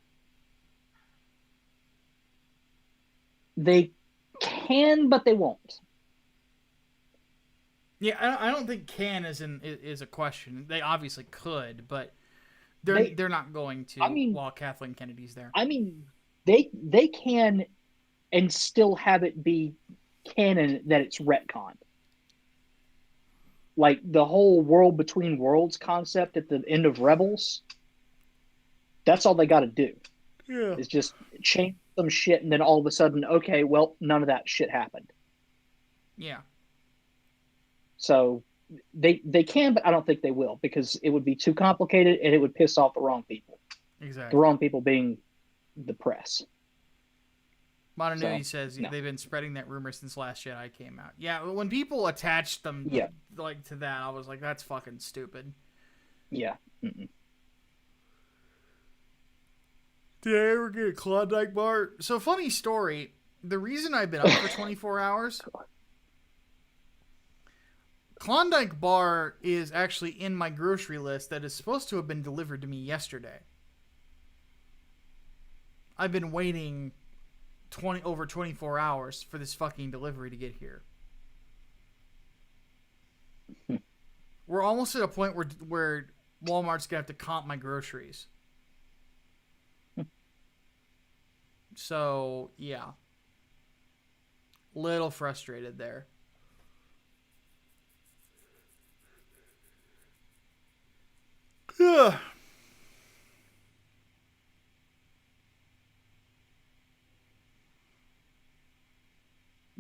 They can, but they won't. Yeah, I don't think can is a question. They obviously could, but they're not going to while Kathleen Kennedy's there. I mean, they can and still have it be canon that it's retconned. Like the whole world between worlds concept at the end of Rebels, that's all they got to do. Yeah. Is just change some shit and then all of a sudden, okay, well, none of that shit happened. Yeah. So they can, but I don't think they will because it would be too complicated and it would piss off the wrong people. Exactly. The wrong people being the press. Montanui says they've been spreading that rumor since Last Jedi came out. Yeah, when people attached them like to that, I was like, that's fucking stupid. Yeah. Mm-mm. Did I ever get a Klondike bar? So, funny story. The reason I've been up for 24 hours... Klondike bar is actually in my grocery list that is supposed to have been delivered to me yesterday. I've been waiting over 24 hours for this fucking delivery to get here. We're almost at a point where Walmart's gonna have to comp my groceries. So, yeah. Little frustrated there. Yeah.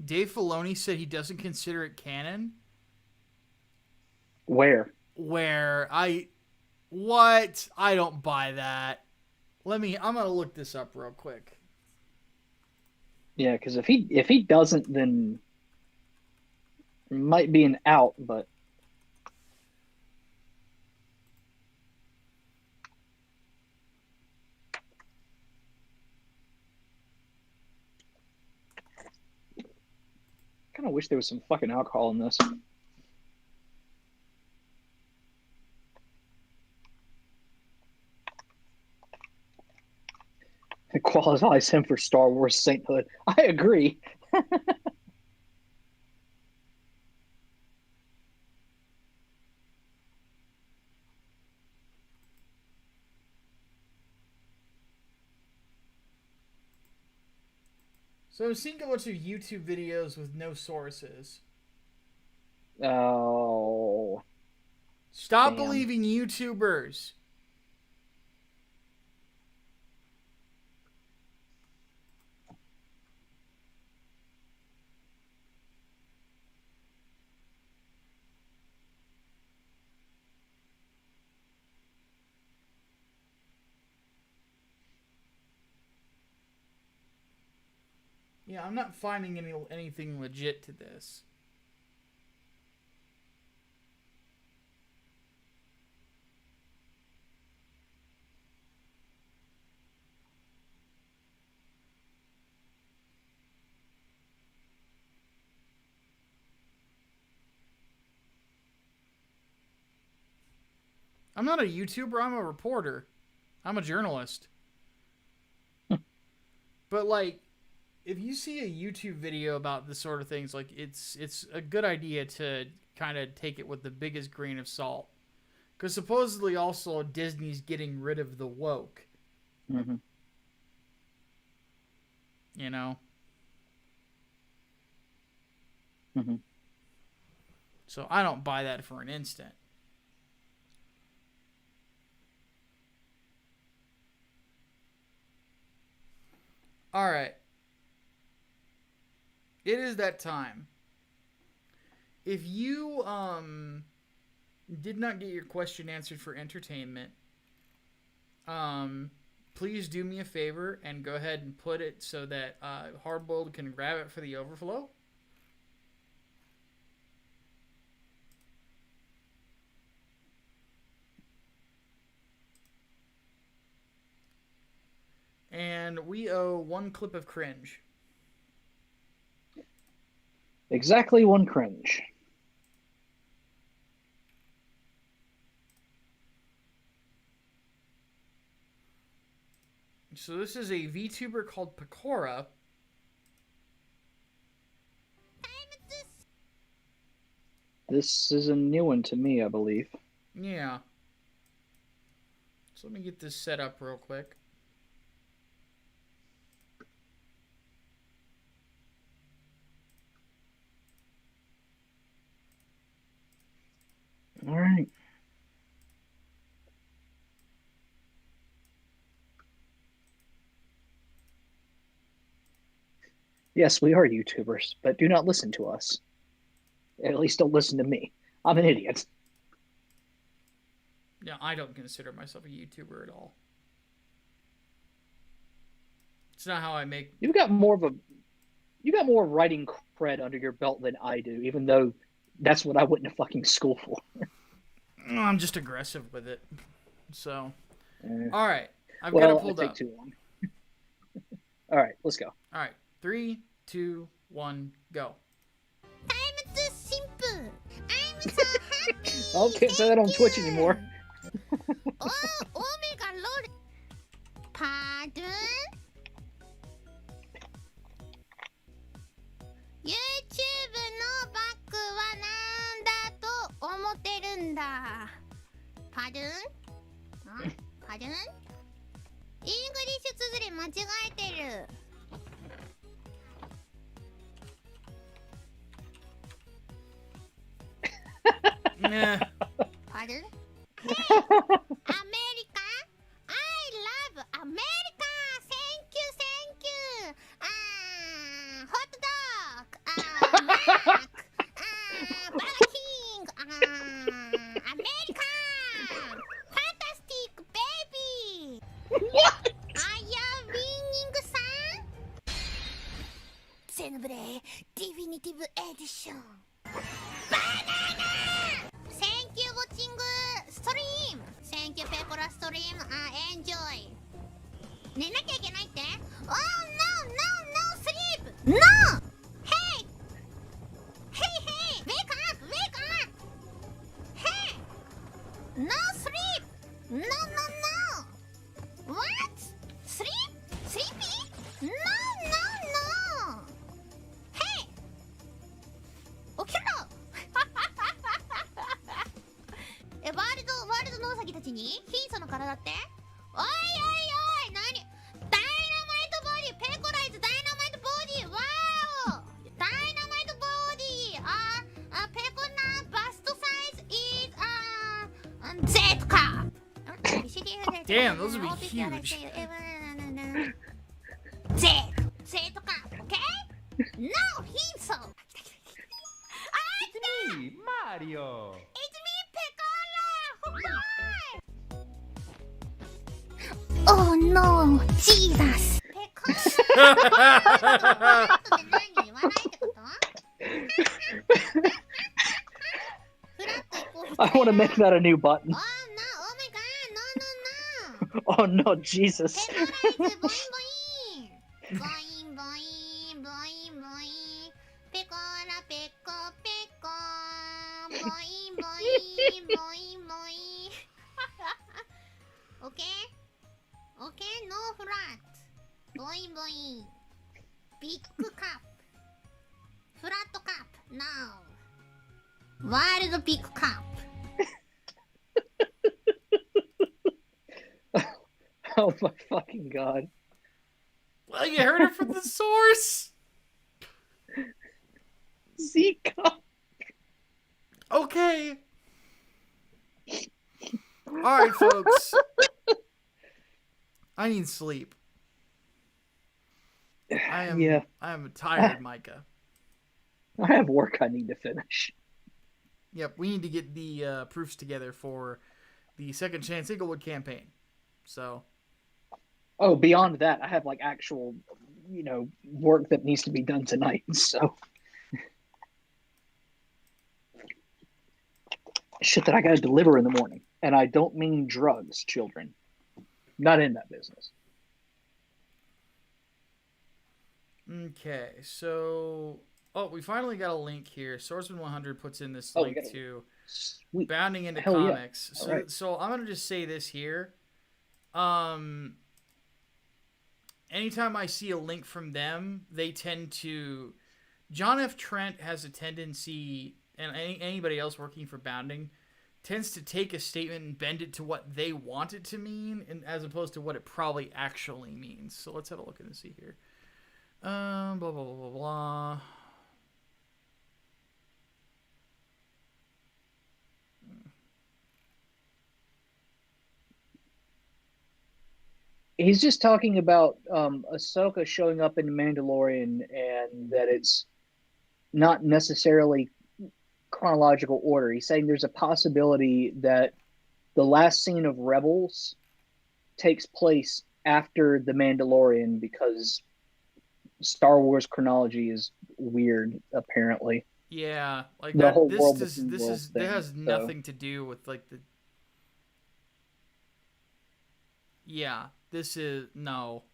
Dave Filoni said he doesn't consider it canon. Where? What? I don't buy that. I'm gonna look this up real quick. Yeah, because if he doesn't, then it might be an out, but I kind of wish there was some fucking alcohol in this. It qualifies him for Star Wars sainthood. I agree. So I'm seeing a bunch of YouTube videos with no sources. Oh. Stop believing YouTubers. Yeah, I'm not finding anything legit to this. I'm not a YouTuber, I'm a reporter. I'm a journalist. But like, if you see a YouTube video about this sort of things, like it's a good idea to kind of take it with the biggest grain of salt. Because supposedly also Disney's getting rid of the woke. Mm-hmm. You know? Mm-hmm. So I don't buy that for an instant. All right. It is that time. If you did not get your question answered for entertainment, please do me a favor and go ahead and put it so that Hardboiled can grab it for the overflow. And we owe one clip of cringe. Exactly one cringe. So this is a VTuber called Pecora. This is a new one to me, I believe. Yeah. So let me get this set up real quick. All right. Yes, we are YouTubers, but do not listen to us. At least don't listen to me. I'm an idiot. Yeah, I don't consider myself a YouTuber at all. It's not how I make... You got more writing cred under your belt than I do, even though that's what I went to fucking school for. I'm just aggressive with it. So, all right. I've got it pulled take up. Too long. All right, let's go. All right. 3, 2, 1, go. I'm too simple. I'm so happy. I can't say that on Twitch anymore. Oh, Omega Lord. Pardon? YouTube のバックはなんだと思ってるんだ。Pardon? Pardon? イングリッシュ綴り間違えてる。Nah. Pardon? Hey, America? I love America. Thank you, thank you. Hot dog. Mac. Burger King. America. Fantastic baby. What? Are you winning, son? Xenoblade Definitive Edition. Banana! Thank you watching stream. Thank you Pepper stream. Enjoy. 寝なきゃいけないって Oh no no sleep. No. Hey. Hey. Wake up. Hey. No sleep. No. What? Sleep? Sleepy? No. Hey. 起きろ。ワールドのウサギたちに貧相の体っておい何ダイナマイトボディペコライズダイナマイトボディワーオダイナマイトボディペコナバストサイズ Z か Damn, those would be huge. Z か OK? No 貧相It's me, Mario. It's me, Pecola! Oh no, Jesus! I want to make that a new button. Oh no, oh my god, no. Oh no, Jesus. Pecola, Peco. Okay, no flat. Boing. Big cup. Flat cup. Now. Wild big cup. Oh my fucking god. Well, you heard it from the source. Zika. Okay. Alright, folks. I need sleep. I am tired, Micah. I have work I need to finish. Yep, we need to get the proofs together for the Second Chance Inglewood campaign. So. Oh, beyond that, I have like actual, work that needs to be done tonight. So. Shit that I gotta deliver in the morning. And I don't mean drugs, children. Not in that business. Okay, so we finally got a link here. Swordsman 100 puts in this We link got a to Sweet. Bounding into Hell yeah. Comics. All So right. so I'm gonna just say this here. Anytime I see a link from them, they tend to. John F. Trent has a tendency, and anybody else working for Bounding tends to take a statement and bend it to what they want it to mean, and as opposed to what it probably actually means. So let's have a look and see here. Blah blah blah blah blah. He's just talking about Ahsoka showing up in The Mandalorian, and that it's not necessarily chronological order. He's saying there's a possibility that the last scene of Rebels takes place after The Mandalorian because Star Wars chronology is weird, apparently. Yeah, like The that. whole This world does. within This worlds is. thing, That has so. nothing to do with like the. Yeah, this is no.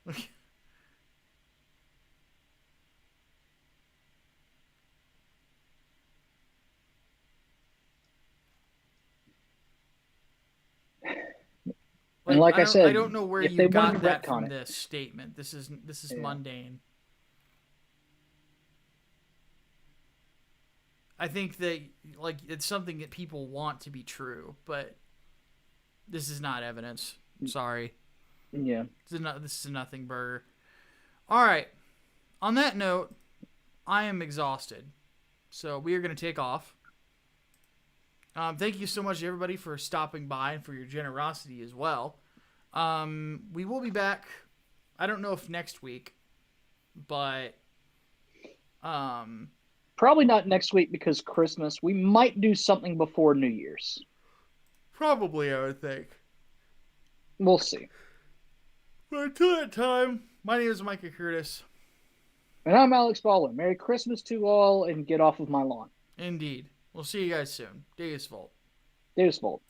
And like I said, I don't know where if you they wanted got to that retcon from it, this statement. This is Yeah. mundane. I think that like it's something that people want to be true, but this is not evidence. Sorry. yeah. This is a nothing burger. All right. On that note, I am exhausted, so we are going to take off. Thank you so much, everybody, for stopping by and for your generosity as well. We will be back. I don't know if next week, but Probably not next week because Christmas. We might do something before New Year's. probably I would think. We'll see. But until that time, my name is Micah Curtis. And I'm Alex Baldwin. Merry Christmas to all, and get off of my lawn. Indeed. We'll see you guys soon. Deus Volt. Deus Volt.